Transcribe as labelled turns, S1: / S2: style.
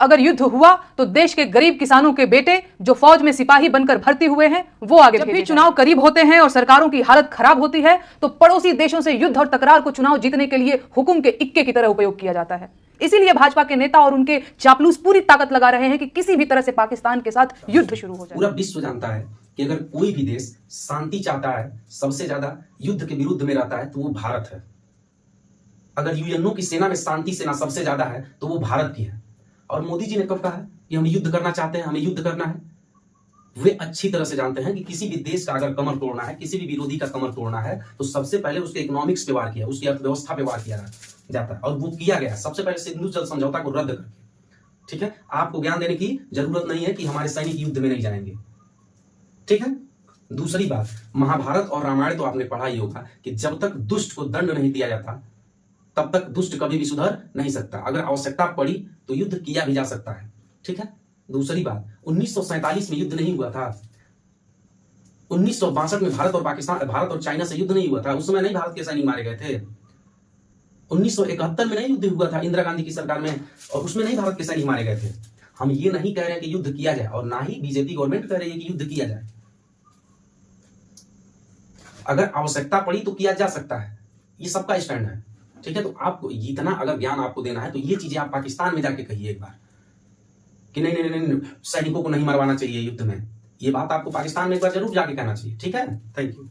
S1: अगर युद्ध हुआ तो देश के गरीब किसानों के बेटे जो फौज में सिपाही बनकर भर्ती हुए हैं वो आगे। जब भी चुनाव करीब होते हैं और सरकारों की हालत खराब होती है तो पड़ोसी देशों से युद्ध और तकरार को चुनाव जीतने के लिए हुकुम के इक्के की तरह उपयोग किया जाता है। इसीलिए भाजपा के नेता और उनके चापलूस पूरी ताकत लगा रहे हैं कि किसी भी तरह से पाकिस्तान के साथ युद्ध शुरू हो जाए।
S2: पूरा विश्व जानता है कि अगर कोई भी देश शांति चाहता है, सबसे ज्यादा युद्ध के विरुद्ध में रहता है तो वो भारत है। अगर यूएनओ की सेना में शांति सेना सबसे ज्यादा है तो वो भारत की है। और मोदी जी ने कब कहा कि हम युद्ध करना चाहते हैं, हमें युद्ध करना है? वे अच्छी तरह से जानते हैं कि किसी भी देश का अगर कमर तोड़ना है, किसी भी विरोधी का कमर तोड़ना है तो सबसे पहले उसके इकोनॉमिक्स पे वार किया, उसकी अर्थव्यवस्था पे वार किया जाता है। और वो किया गया सबसे पहले सिंधु जल समझौता को रद्द करके। ठीक है, आपको ज्ञान देने की जरूरत नहीं है कि हमारे सैनिक युद्ध में नहीं जाएंगे। ठीक है, दूसरी बात, महाभारत और रामायण तो आपने पढ़ा ही होगा कि जब तक दुष्ट को दंड नहीं दिया जाता तब तक दुष्ट कभी भी सुधर नहीं सकता। अगर आवश्यकता पड़ी तो युद्ध किया भी जा सकता है। ठीक है, दूसरी बात, 1947 में युद्ध नहीं हुआ था। 1962 में भारत और चाइना से युद्ध नहीं हुआ था। उस समय नहीं भारत के सैनिक मारे गए थे। 1971 में नहीं युद्ध हुआ था इंदिरा गांधी की सरकार में, और उसमें नहीं भारत के सैनिक मारे गए थे। हम ये नहीं कह रहे हैं कि युद्ध किया जाए, और ना ही बीजेपी गवर्नमेंट कह रही है कि युद्ध किया जाए। अगर आवश्यकता पड़ी तो किया जा सकता है, ये सबका स्टैंड है। ठीक है, तो आपको इतना अगर ज्ञान आपको देना है तो ये चीजें आप पाकिस्तान में जाके कहिए एक बार कि नहीं नहीं नहीं, सैनिकों को नहीं मरवाना चाहिए युद्ध में। ये बात आपको पाकिस्तान में एक बार जरूर जाके कहना चाहिए। ठीक है, थैंक यू।